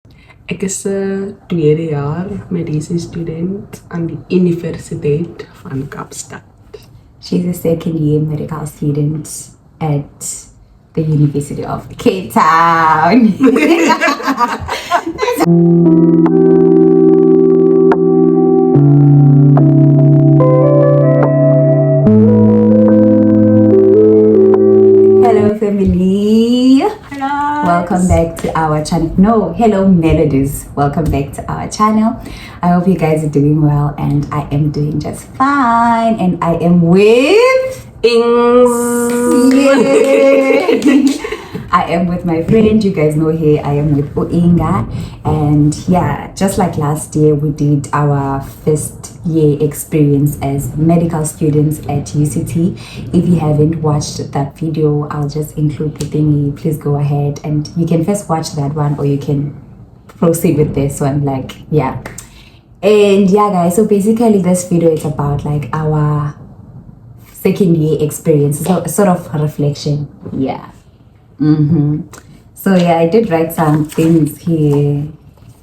Ek is 'n tweede jaar mediese student aan die Universiteit van Kaapstad. She's a second year medical student at the University of Cape Town. Hello, family. Hello. Welcome back to our channel. No, hello, melodies. Welcome back to our channel. I hope you guys are doing well, and I am doing just fine. And I am with Ings. Yay! I am with my friend, you guys know her. I am with Oinga, and yeah, just like last year, we did our first year experience as medical students at UCT. If you haven't watched that video, I'll just include the thingy. Please go ahead and you can first watch that one, or you can proceed with this one. Like, yeah. And yeah, guys, so basically this video is about like our second year experience, so sort of a reflection. Yeah. So yeah, I did write some things here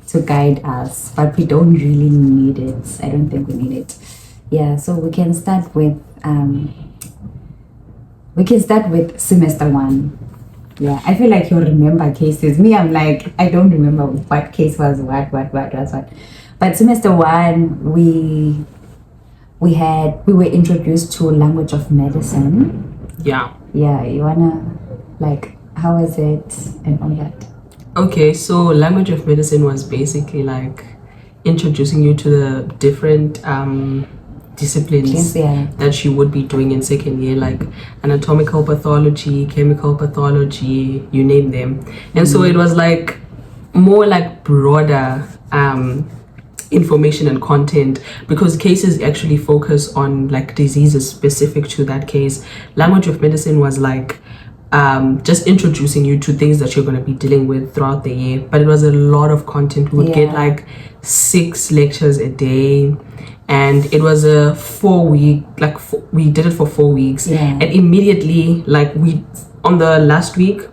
to guide us, but we don't really need it. I don't think we need it. Yeah, so we can start with semester one. Yeah, I feel like you'll remember cases. Me, I'm like, I don't remember what case was what was what. But semester one, we were introduced to language of medicine. Yeah. Yeah, you wanna, like, how was it and all that? Okay, so language of medicine was basically like introducing you to the different disciplines that you would be doing in second year, like anatomical pathology, chemical pathology, you name them. And so it was like more like broader information and content, because cases actually focus on like diseases specific to that case. Language of medicine was like just introducing you to things that you're going to be dealing with throughout the year, but it was a lot of content. We would get like 6 lectures a day, and it was a 4-week, like we did it for 4 weeks. And immediately, like, we on the last week,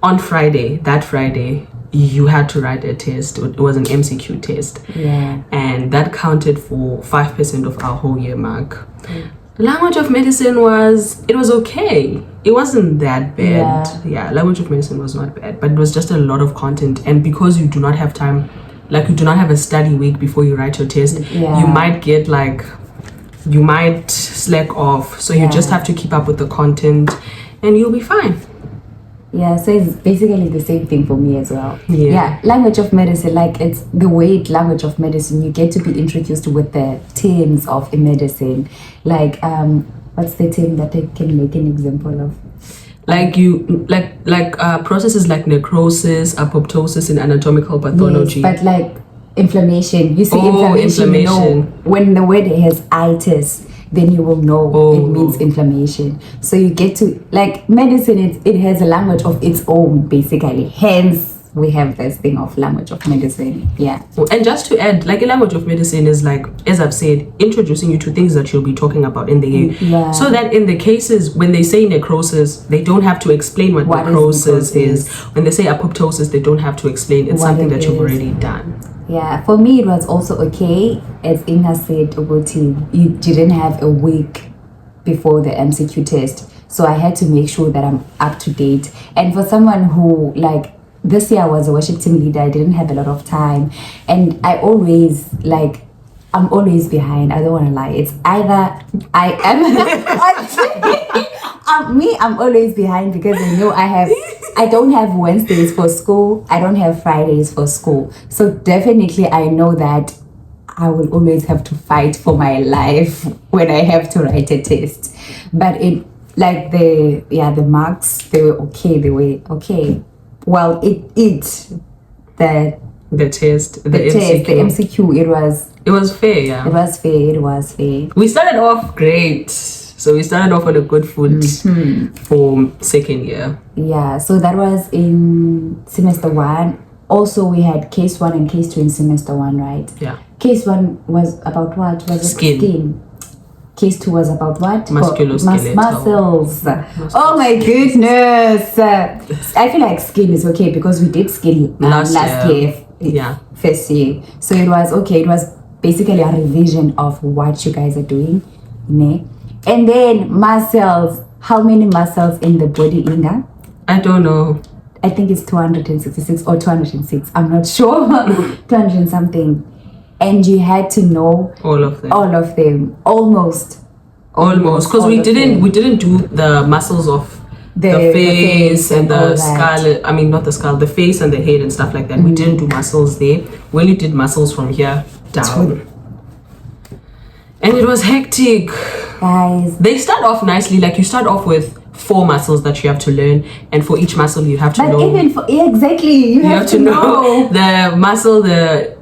on that Friday, you had to write a test. It was an MCQ test, and that counted for 5% of our whole year mark. Language of medicine was okay. It wasn't that bad. Yeah, language of medicine was not bad, but it was just a lot of content. And because you do not have time, like you do not have a study week before you write your test, you might get like, you might slack off. So you just have to keep up with the content and you'll be fine. Yeah, so it's basically the same thing for me as well. Yeah, language of medicine, like, it's the way language of medicine, you get to be introduced with the terms of a medicine. Like, what's the term that I can make an example of? Like processes like necrosis, apoptosis in anatomical pathology. Yes, but like inflammation, you see, inflammation. You know, when the word has itis, then you will know it means inflammation. So you get to, like, medicine, it has a language of its own, basically. Hence, we have this thing of language of medicine. Yeah. And just to add, like, a language of medicine is like, as I've said, introducing you to things that you'll be talking about in the year. So that in the cases when they say necrosis, they don't have to explain what necrosis is. When they say apoptosis, they don't have to explain. It's something that you've already done. Yeah, for me it was also okay. As Inga said, you didn't have a week before the MCQ test, so I had to make sure that I'm up to date. And for someone who, like, this year I was a worship team leader, I didn't have a lot of time, and I'm always behind. I don't want to lie. It's either I am I'm always behind, because I know I don't have Wednesdays for school. I don't have Fridays for school. So definitely I know that I will always have to fight for my life when I have to write a test. But it, like, the marks, they were okay. Well, the test, the MCQ, it was fair. Yeah, it was fair. We started off great. So we started off on a good foot for second year. Yeah, so that was in semester one. Also, we had case 1 and case 2 in semester 1, right? Yeah. Case 1 was about what? Was it skin? Case 2 was about what? Musculoskeletal. Muscles. Oh my goodness. I feel like skin is okay, because we did skin last year. first year. So it was okay. It was basically a revision of what you guys are doing, ne? And then muscles. How many muscles in the body, Inga? I don't know. I think it's 266 or 206. I'm not sure. 200 and something. And you had to know all of them. Almost. Because we didn't do the muscles of the face and the skull. I mean, not the skull, the face and the head and stuff like that. We didn't do muscles there. We only did muscles from here down. And it was hectic. Guys. They start off nicely. Like you start off with 4 muscles that you have to learn, and for each muscle you have to know. You have to know the muscle, the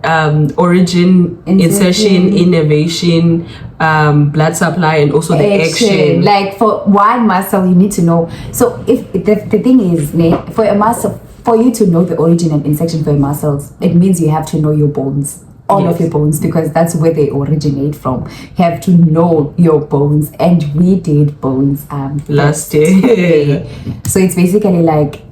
origin, insertion, innervation, blood supply, and also the action. Like for one muscle, you need to know. So if the thing is, for a muscle, for you to know the origin and insertion for your muscles, it means you have to know your bones. All of your bones, because that's where they originate from. You have to know your bones, and we did bones last year. So it's basically like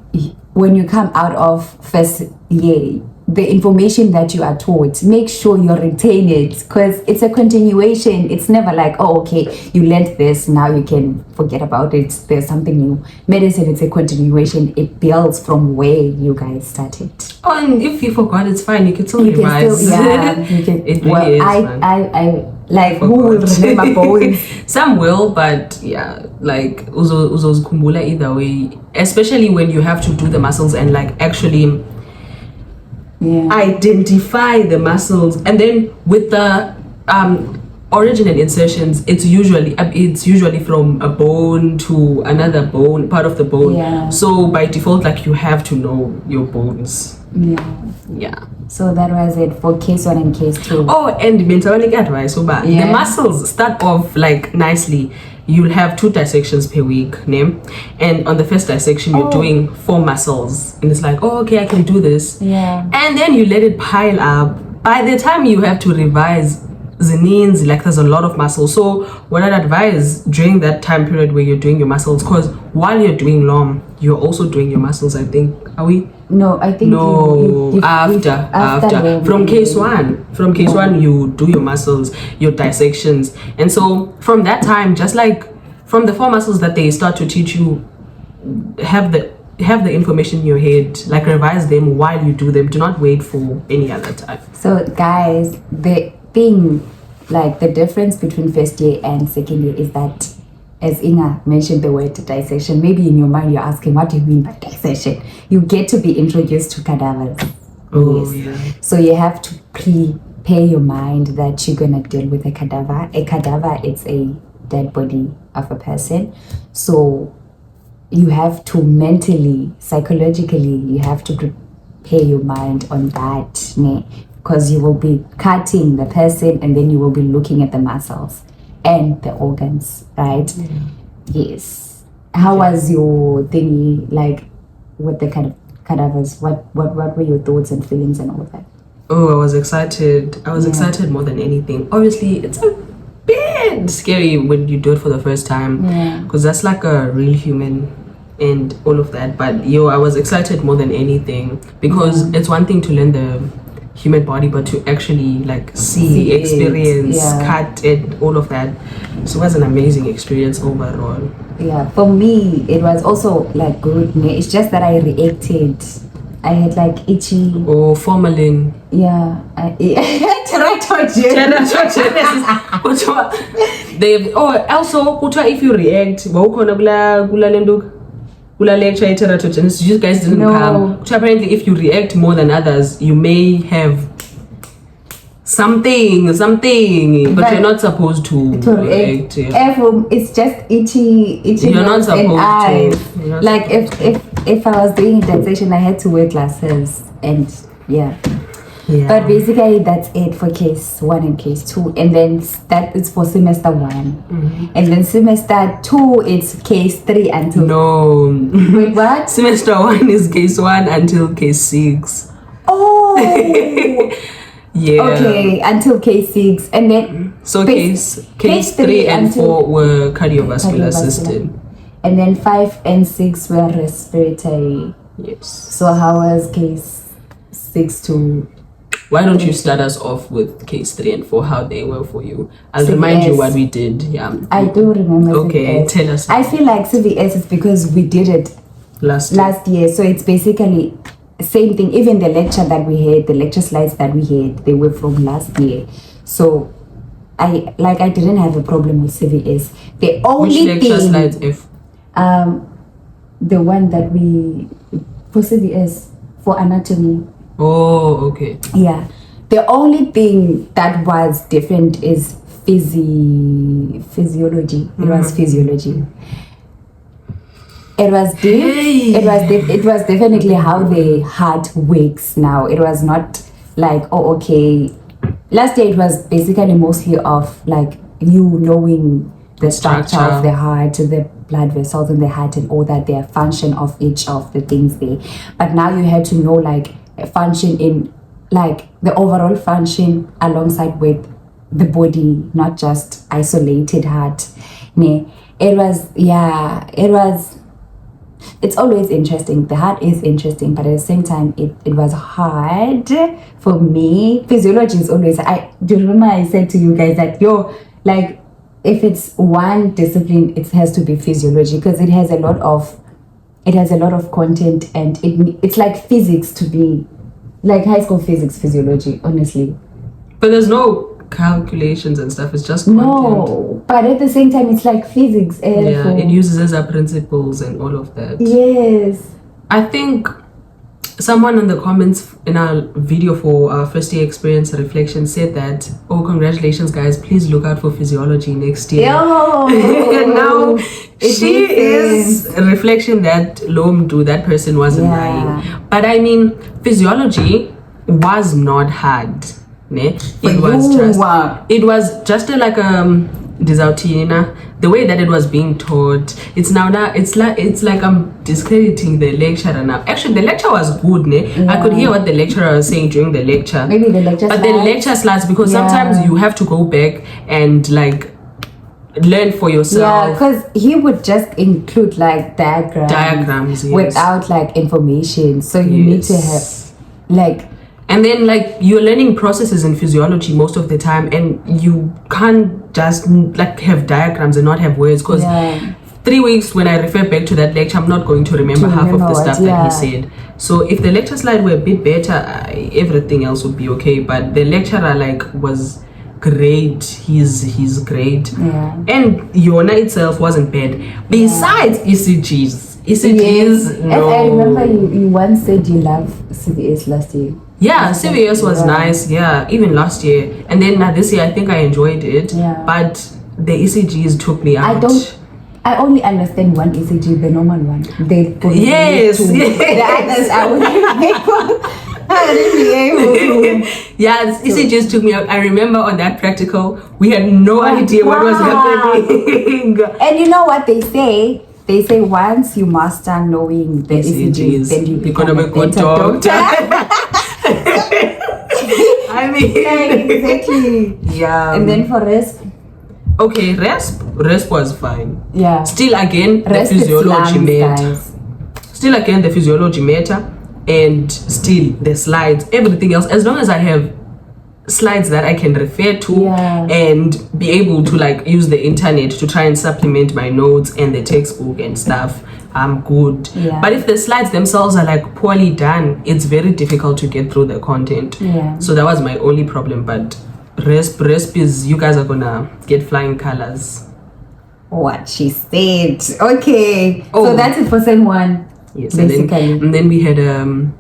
when you come out of first year, the information that you are taught, make sure you retain it, because it's a continuation. It's never like, oh, okay, you learned this, now you can forget about it. There's something new. Medicine, it's a continuation. It builds from where you guys started. Oh, and if you forgot, it's fine. You can still revise. You can. It really is, I like, who will remember bones? Some will, but yeah, like uzokumbula either way. Especially when you have to do the muscles and like actually identify the muscles, and then with the origin and insertions, it's usually from a bone to another bone, part of the bone. So by default, like you have to know your bones. So that was it for case 1 and case 2. Oh, and advice. So bad. The muscles start off like nicely. You'll have 2 dissections per week, name, and on the first dissection you're doing 4 muscles, and it's like, oh, okay, I can do this. And then you let it pile up. By the time you have to revise the knees, like there's a lot of muscles. So what I'd advise during that time period where you're doing your muscles, because while you're doing long, you're also doing your muscles. I think, are we? No, I think after from case one you do your muscles, your dissections, and so from that time, just like from the 4 muscles that they start to teach you, have the information in your head, like revise them while you do them. Do not wait for any other time. So guys, the thing, like the difference between first year and second year is that, as Inga mentioned the word dissection, maybe in your mind you're asking, what do you mean by dissection? You get to be introduced to cadavers. So you have to prepare your mind that you're gonna deal with a cadaver. A cadaver, it's a dead body of a person. So you have to mentally, psychologically, you have to prepare your mind on that, because you will be cutting the person and then you will be looking at the muscles and the organs, right? Yes. How was your thingy, like, with the kind of cadavers? What were your thoughts and feelings and all that? Oh, I was excited. I was excited more than anything. Obviously, it's a bit scary when you do it for the first time, because that's like a real human and all of that. But I was excited more than anything, because it's one thing to learn the human body, but to actually like see experience, cut it, all of that. So it was an amazing experience overall. For me it was also like good. It's just that I reacted. I had like itchy. Formalin. Also if you react, lecture you guys didn't come. So apparently if you react more than others, you may have something, but you're not supposed to react. It's just itchy. You're not supposed to. Like if I was doing dissection, I had to wear glasses, and but basically that's it for case 1 and case 2, and then that is for semester 1, and then semester 2 it's case 3 until wait, what? Semester 1 is case 1 until case 6. Okay, until case 6, and then so case 3 and 4 were cardiovascular system, and then 5 and 6 were respiratory. Yes. So how was case 6 to Why don't you start us off with case 3 and 4, how they were for you? I'll remind you what we did. Yeah, I do remember. Okay, tell us. I feel like CVS is because we did it last year, so it's basically same thing. Even the lecture that we had, the lecture slides that we had, they were from last year. So I didn't have a problem with CVS. The only Which lecture slides? The one that we for CVS for anatomy. Oh, okay. Yeah. The only thing that was different is physiology. It was physiology. It was deep. It was definitely how the heart works now. It was not like, oh, okay. Last year it was basically mostly of like you knowing the structure of the heart, the blood vessels in the heart and all that, their function of each of the things there. But now you had to know like a function in like the overall function alongside with the body, not just isolated heart. It's always interesting. The heart is interesting, but at the same time, it was hard for me. Physiology is always, do you remember I said to you guys that, like, if it's one discipline, it has to be physiology because it has a lot of content and it's like physics to be, like high school physics, physiology, honestly. But there's no calculations and stuff, it's just content. No, but at the same time it's like physics. It uses our principles and all of that. Yes. I think someone in the comments in our video for our first year experience reflection said that, oh, congratulations guys, please look out for physiology next year. And now she is a reflection that that person wasn't lying. But I mean, physiology was not hard. It was just like Dizautina, the way that it was being taught. It's like I'm discrediting the lecturer now. Actually, the lecture was good. I could hear what the lecturer was saying during the lecture. Maybe the lecture slides. The lecture slides, because sometimes you have to go back and like learn for yourself. Yeah, because he would just include like diagrams without like information. So you need to have like. And then like you're learning processes in physiology most of the time, and you can't just like have diagrams and not have words, because 3 weeks when I refer back to that lecture, I'm not going to remember half of the stuff that he said. So if the lecture slide were a bit better, everything else would be okay. But the lecturer was great. He's great. And Yona itself wasn't bad. Besides ECGs, no. I remember you once said you love CVS last year. Yeah, CVS was nice. Yeah, even last year, and then this year I think I enjoyed it. But the ECGs took me out. I only understand one ECG, the normal one. The others I wouldn't be able to. Yeah, ECGs took me out. I remember on that practical, we had no idea what was happening. And you know what they say? They say once you master knowing the ECGs, then you become a good doctor. I mean, exactly. Yeah. And then for RESP. Okay, RESP was fine. Yeah. Still again, the physiology matter. Still again, the physiology matter, and still the slides, everything else. As long as I have slides that I can refer to and be able to like use the internet to try and supplement my notes and the textbook and stuff, I'm good. But if the slides themselves are like poorly done, it's very difficult to get through the content. So that was my only problem. But RESP is, you guys are gonna get flying colors. What she said. Okay. So that's it for sem 1. Yes, basically. And then we had a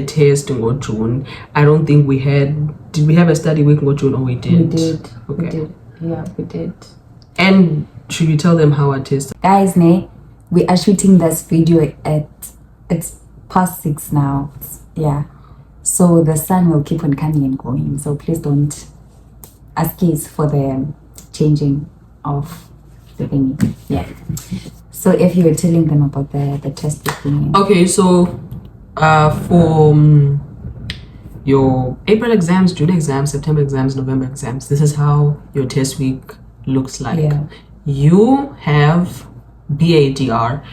test in June. I don't think we had. Did we have a study week in June, or we did? We did. Okay. We did. Yeah, we did. And should we tell them how our test? Guys, we are shooting this video it's past 6 now. Yeah. So the sun will keep on coming and going. So please don't ask us for the changing of the venue. Yeah. So if you were telling them about the test thing. Okay, so for your April exams, June exams, September exams, November exams, this is how your test week looks like. You have BADR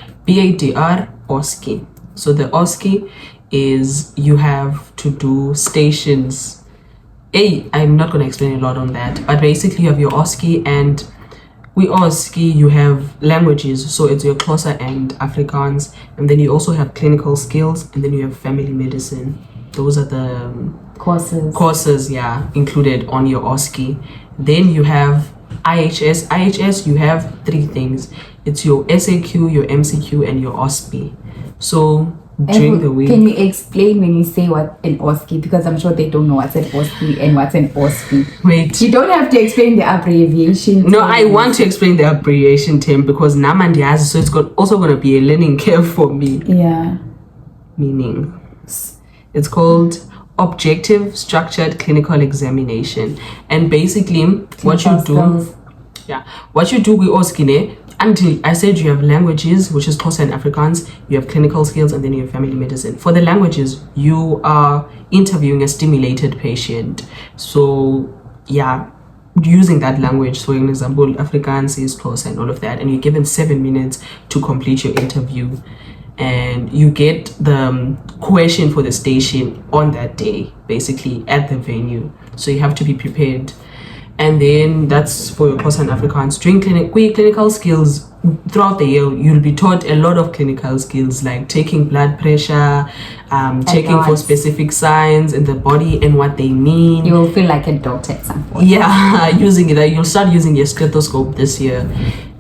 OSCE. So the OSCE is you have to do stations I'm not going to explain a lot on that, but basically you have your OSCE, and we OSCE, you have languages, so it's your Xhosa and Afrikaans, and then you also have clinical skills, and then you have family medicine. Those are the courses, yeah, included on your OSCE. Then you have IHS, you have 3 things. It's your SAQ, your MCQ, and your OSPE. So during the week, can you explain when you say what an OSCE? Because I'm sure they don't know what's an OSCE and what's an OSPE. Wait, you don't have to explain the abbreviation. No, I want to explain the abbreviation term because Namandiaz, so it's also going to be a learning curve for me. Yeah. Meaning, it's called Objective Structured Clinical Examination, and basically what you do with OSCE, until I said you have languages, which is Xhosa and Afrikaans, you have clinical skills, and then you have family medicine. For the languages, you are interviewing a stimulated patient. So yeah, using that language. So in example, Afrikaans is Xhosa and all of that, and you're given 7 minutes to complete your interview. And you get the question for the station on that day, basically at the venue. So you have to be prepared. And then that's for your Xhosa and Afrikaans. During clinical skills, throughout the year, you'll be taught a lot of clinical skills like taking blood pressure, checking for specific signs in the body and what they mean. You will feel like a doctor at some point. Yeah, using it. You'll start using your stethoscope this year,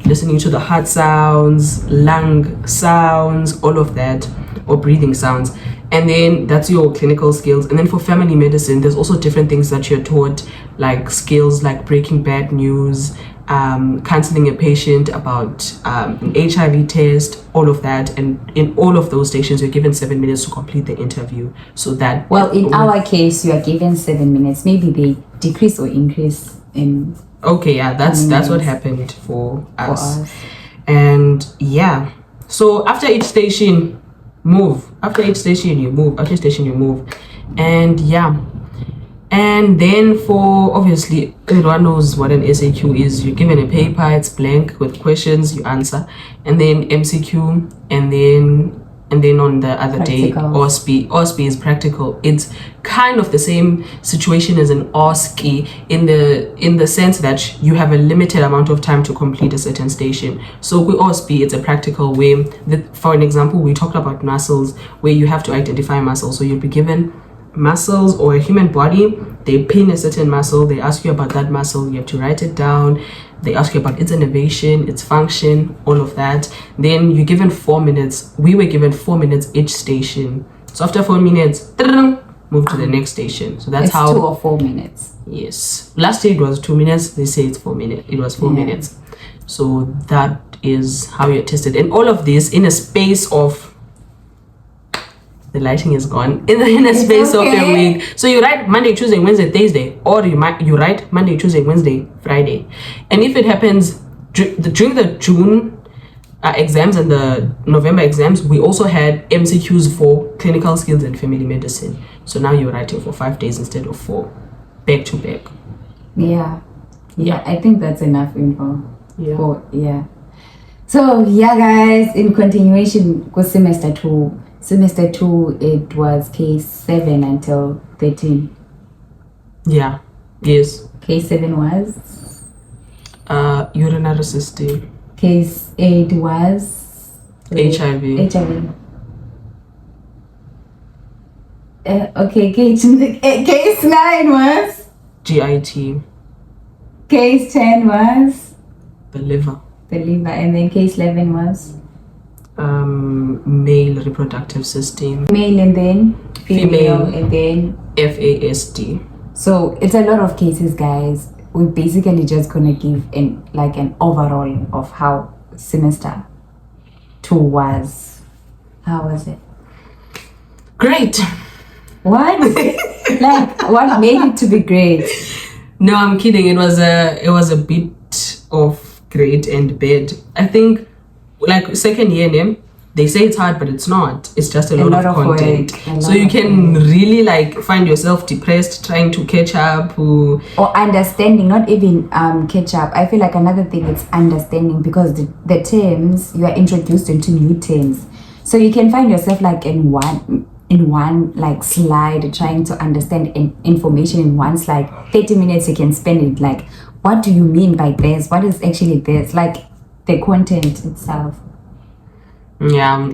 listening to the heart sounds, lung sounds, all of that, or breathing sounds. And then that's your clinical skills. And then for family medicine, there's also different things that you're taught, like skills like breaking bad news, counseling a patient about an HIV test, all of that. And in all of those stations, you're given 7 minutes to complete the interview. So that... Well, in our case, you are given 7 minutes. Maybe they decrease or increase in... Okay, yeah, that's what happened for us. And yeah, so after each station, after each station you move, and yeah, and then for, obviously everyone knows what an SAQ is. You're given a paper, it's blank with questions, you answer, and then MCQ, and then on the other day, OSPE is practical. It's kind of the same situation as an OSCE in the sense that you have a limited amount of time to complete a certain station. So with OSPE, it's a practical way. For an example, we talked about muscles, where you have to identify muscles. So you'll be given muscles or a human body. They pin a certain muscle. They ask you about that muscle. You have to write it down. They ask you about its innervation, its function, all of that. Then you're given 4 minutes. We were given 4 minutes each station. So after 4 minutes, move to the next station. So that's how... 2 or 4 minutes. Yes. Last year it was 2 minutes. They say it's 4 minutes. It was 4 minutes. So that is how you're tested. And all of this in a space of... The lighting is gone. In a space of a week. So you write Monday, Tuesday, Wednesday, Thursday, or you write Monday, Tuesday, Wednesday, Friday. And if it happens during the June exams and the November exams, we also had MCQs for clinical skills and family medicine. So now you're writing for 5 days instead of 4, back to back. Yeah, I think that's enough info. Yeah. So yeah, guys, in continuation with semester 2. Semester 2, it was case 7 until 13. Yeah. Yes. Case 7 was? Urinary system. Case 8 was? HIV. Okay, case 9 was? GIT. Case 10 was? The liver. And then case 11 was? Male reproductive system. Male and then female and then FASD. So it's a lot of cases, guys. We're basically just gonna give an overall of how semester 2 was. How was it? Great. What? What made it to be great? No, I'm kidding. It was a bit of great and bad. I think, like, second year name, they say it's hard, but it's not. It's just a lot of content. So you can really find yourself depressed trying to catch up or understanding, not even catch up. I feel like another thing is understanding, because the terms, you are introduced into new terms. So you can find yourself in in one like slide, trying to understand information in one slide. 30 minutes you can spend it like, what do you mean by this? What is actually this? Like the content itself. Yeah,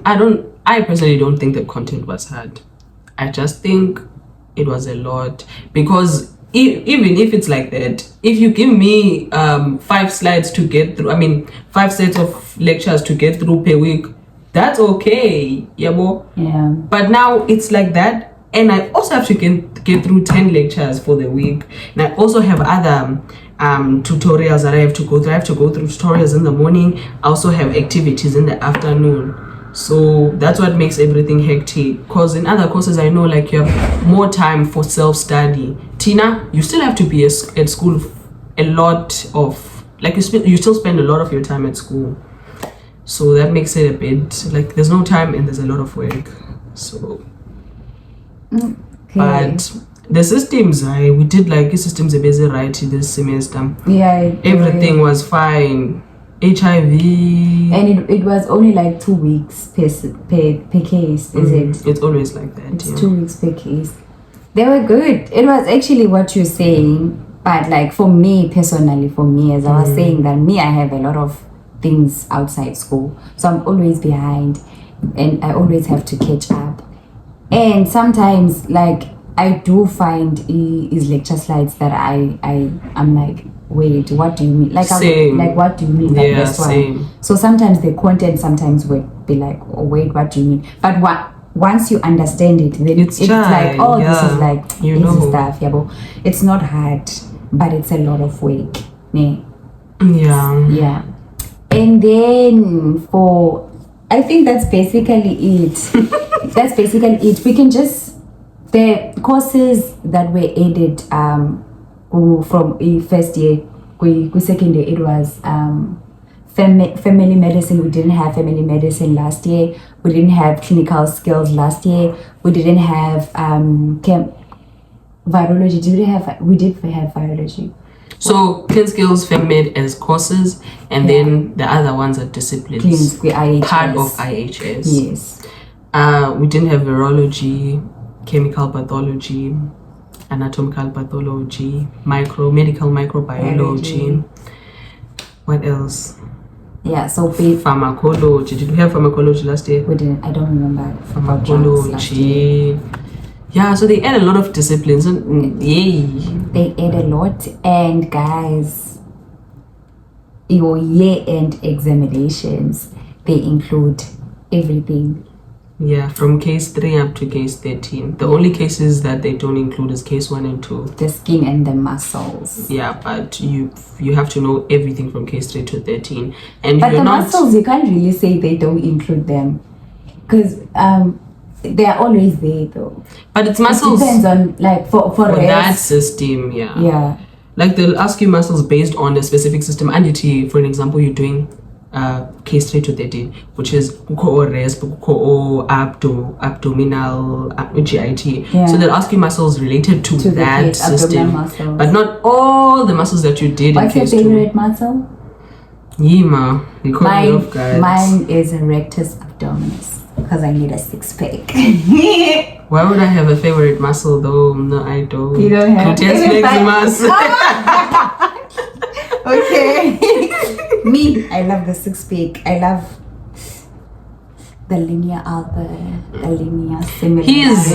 I personally don't think the content was hard. I just think it was a lot, because even if it's like that, if you give me 5 slides to get through, 5 sets of lectures to get through per week, that's okay, yeah. But now it's like that, and I also have to get through 10 lectures for the week, and I also have other tutorials that I have to go through. I have to go through tutorials in the morning. I also have activities in the afternoon. So that's what makes everything hectic, because in other courses I know like you have more time for self-study. Tina, you still have to be at school a lot of, like you still spend a lot of your time at school, so that makes it a bit like there's no time and there's a lot of work. So but the systems, we did like systems a busy right this semester. Everything was fine. HIV, and it was only like 2 weeks per case, is it? It's always like that. It's 2 weeks per case. They were good. It was actually what you're saying, but like for me personally, as I was saying, that I have a lot of things outside school, so I'm always behind and I always have to catch up. And sometimes like I do find is lecture slides that I'm like, wait, what do you mean? Like, what do you mean by this one? Same. So sometimes the content would be like, oh wait, what do you mean? But once you understand it, then it's like, oh, this is like easy stuff. Yeah, but it's not hard, but it's a lot of work. Yeah. And then I think that's basically it. We can just, the courses that were added from a first year, second year, it was family medicine. We didn't have family medicine last year. We didn't have clinical skills last year. We didn't have virology. We did have virology. So clin skills, FemMed as courses, and then the other ones are disciplines. Part of IHS. Yes. We didn't have virology, chemical pathology, anatomical pathology, medical microbiology. What else? Yeah, so pharmacology. Did we have pharmacology last year? We didn't. I don't remember. Pharmacology. Yeah, so they add a lot of disciplines. Yay. They add a lot. And guys, your year-end examinations, they include everything. Yeah, from case 3 up to case 13. The only cases that they don't include is case 1 and 2. The skin and the muscles. Yeah, but you have to know everything from case 3 to 13. And but the muscles, you can't really say they don't include them, because they are always there though. But it's muscles. It depends on like for that system. Yeah. Like they'll ask you muscles based on a specific system. And for an example, you're doing case 3 to 13, which is resp, abdominal, GIT. Yeah. So they'll ask you muscles related to that system, but not all the muscles that you did. What's your favorite muscle? Yima, mine is rectus abdominis, because I need a 6-pack. Why would I have a favorite muscle though? No, I don't. You don't have gluteus maximus. Okay. Me, I love the 6-pack. I love the linea alba, the linea similaris.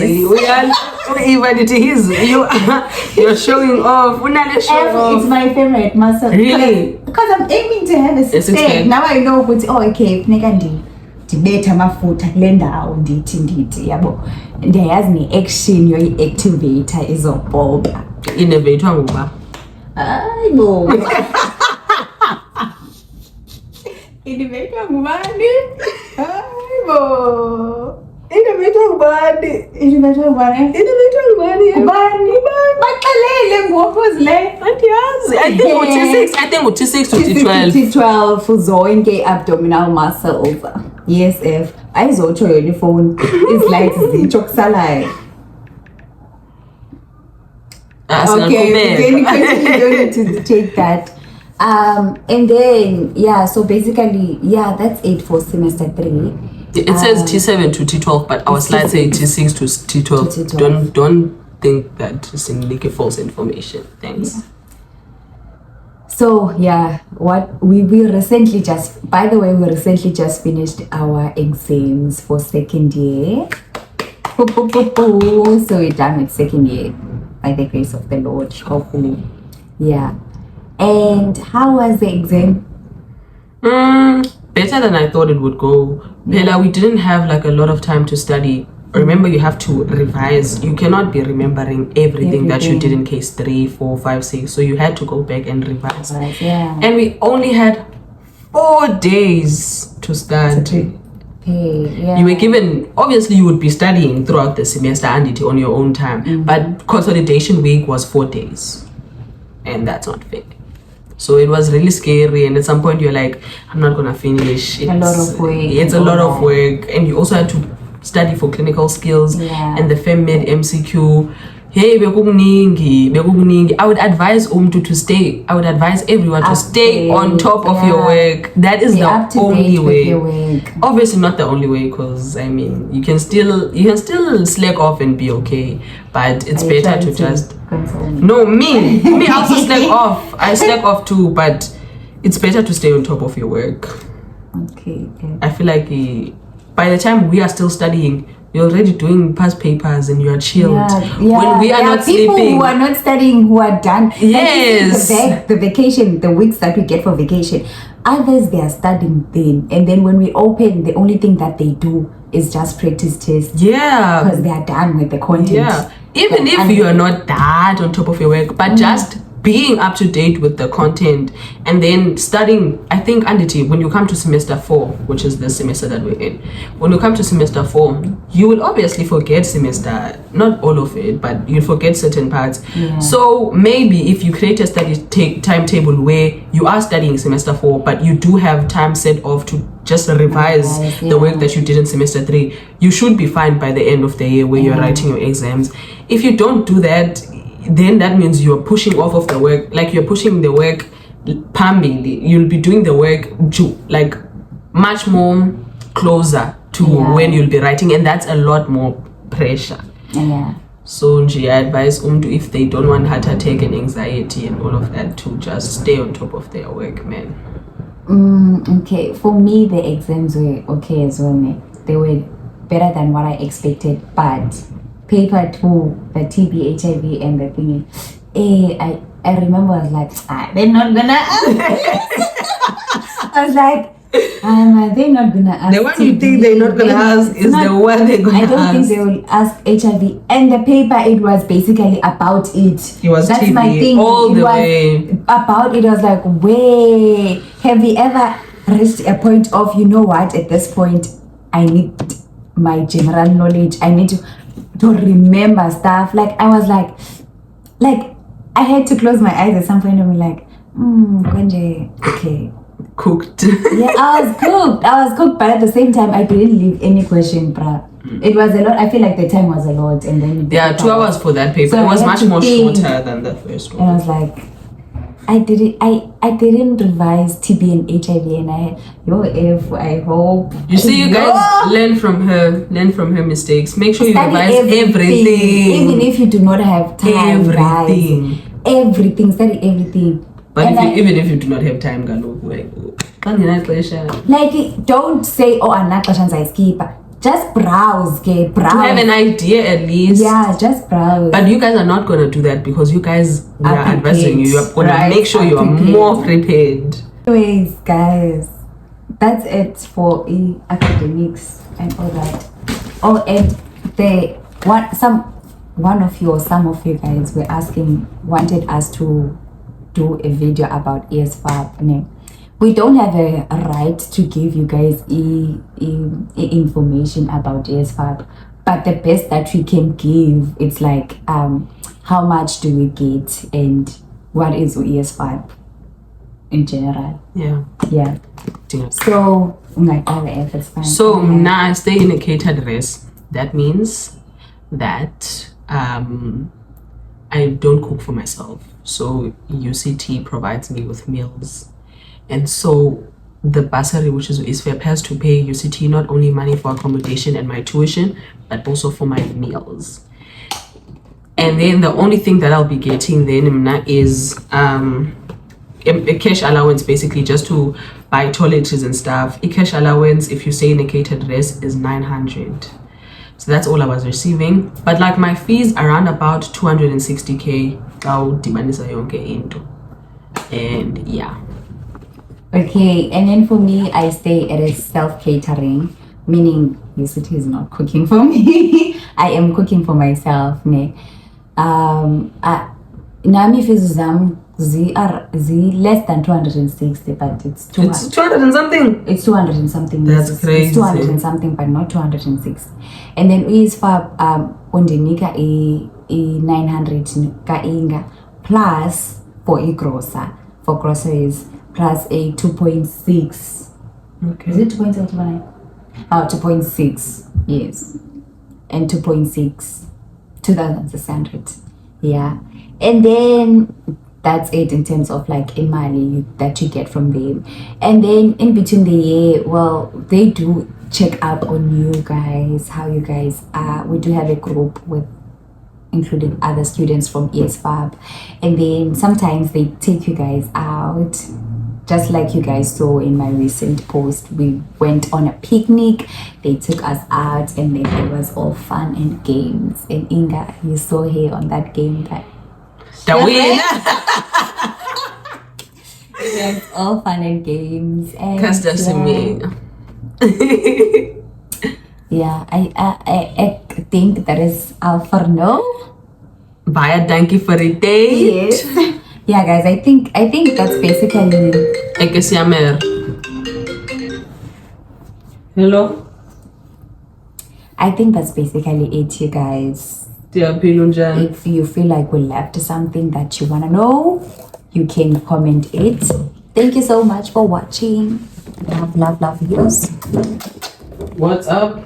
You're showing off. It's my favorite muscle. Really? Because I'm aiming to have a 6-pack. Now I know what. Oh, okay. Ndibetha amafutha kule ndawo ndithi yabo ndiyayazi ne-action yoyi-activator izobhobha. Innervator ngoba hayibo. Innervator ngubani? Hayibo. Innervator ngubani? Baxelele ngopuzile. Andiyazi. I think u-T6 to T12. T12 zonke abdominal muscles. Yes, if ayizotsho yona ifone izilights zitsho kusalayo. Okay, then you don't need to take that. And then so basically that's it for semester 3. It says T7 to T12, but our slides say T6 to T12. Don't think that it's in false information. Thanks. Yeah. So yeah, what we recently just, by the way, we recently just finished our exams for second year. So we're done with second year by the grace of the Lord, hopefully. Yeah. And how was the exam? Better than I thought it would go. Bella, we didn't have like a lot of time to study. Remember, you have to revise. You cannot be remembering everything that you did in case 3, 4, 5, 6. So you had to go back and revise. Yeah. And we only had 4 days to study. Yeah. You were given, obviously you would be studying throughout the semester and on your own time. But consolidation week was 4 days. And that's not fair. So it was really scary, and at some point you're like, I'm not gonna finish. It's a lot of work. It's a lot of work, and you also had to study for clinical skills and the FEMMED MCQ. Hey, bekuningi. I would advise to stay. I would advise everyone to stay on top of your work. That is the only way. Obviously not the only way, because I mean you can still slack off and be okay. But it's better to just me I also slack off. I slack off too, but it's better to stay on top of your work. Okay. I feel like by the time we are still studying, you're already doing past papers and you're chilled. When we are not people sleeping, who are not studying, who are done. Yes. Like the vacation, the weeks that we get for vacation. Others, they are studying then, and then when we open, the only thing that they do is just practice tests. Yeah, because they are done with the content. Yeah, even if you are not that on top of your work, but just being up to date with the content, and then studying. I think, Anditi, when you come to semester 4, which is the semester that we're in, when you come to semester 4, you will obviously forget semester, not all of it, but you'll forget certain parts. So maybe if you create a study timetable where you are studying semester 4, but you do have time set off to just revise the work that you did in semester 3, you should be fine by the end of the year where you're writing your exams. If you don't do that, then that means you're pushing off of the work, like you're pushing the work pambili. You'll be doing the work like much more closer to when you'll be writing, and that's a lot more pressure. So I advise if they don't want heart attack and anxiety and all of that, to just stay on top of their work, man. Okay, for me the exams were okay as well. They were better than what I expected, but paper 2, the TB, HIV, and the thingy. I remember I was like, they're not gonna ask. I was like, they're not gonna ask. The one you think they're not gonna ask is the one they're gonna ask. I don't think they will ask HIV. And the paper, it was basically about it. It was That's TB my thing. all the way. About it, I was like, way. Have you ever reached a point of, you know what, at this point, I need my general knowledge. I need to remember stuff. Like I was like I had to close my eyes at some point and be like, Konje, okay. Cooked. Yeah, I was cooked, but at the same time I didn't leave any question, bruh. It was a lot. I feel like the time was a lot, and then 2 hours for that paper. So it was much more shorter than the first one. And I was like, I didn't revise TB and HIV, and I hope. You see, you guys learn from her mistakes. Make sure you revise everything. Even if you do not have time, everything. Study everything. But even if you do not have time, like don't say, I skip. Just browse. To have an idea at least. Yeah, just browse. But you guys are not going to do that, because you guys are advising you. You're going to make sure you are more prepared. Anyways, guys, that's it for academics and all that. Oh, and one of you or some of you guys wanted us to do a video about ISFAP. We don't have a right to give you guys information about ISFAP, but the best that we can give, it's like how much do we get and what is ISFAP in general. Yeah. So it's fine. So now I stay in a catered rest. That means that I don't cook for myself. So UCT provides me with meals. And so the bursary, which is ISFAP, has to pay UCT not only money for accommodation and my tuition, but also for my meals. And then the only thing that I'll be getting then is a cash allowance, basically just to buy toiletries and stuff. A cash allowance, if you stay in a catered rest, is 900. So that's all I was receiving. But like my fees around about 260k. And yeah. Okay, and then for me, I stay at a self-catering, meaning UCT is not cooking for me. I am cooking for myself. Nami fees are less than 260, but it's 200. It's 200 and something. It's 200 and something. That's crazy. It's 200 and something, but not 206. And then ISFAP undinika e 900 ka inga plus for for groceries plus a 2.6. Okay. Is it 2.6? Oh, 2.6. Yes. And 2.6. 2,600. Yeah. And then that's it in terms of like imali that you get from them. And then in between the year, well, they do check up on you guys, how you guys are. We do have a group with including other students from ISFAP, and then sometimes they take you guys out, just like you guys saw in my recent post. We went on a picnic, they took us out, and then it was all fun and games. And Inga, you saw her on that game that win. It was all fun and games. And yeah, I think that is all for now. Bye, thank you for the date. Yes. Yeah, guys, I think that's basically. Hello. I think that's basically it, you guys. If you feel like we left something that you wanna know, you can comment it. Thank you so much for watching. Love yous. What's up?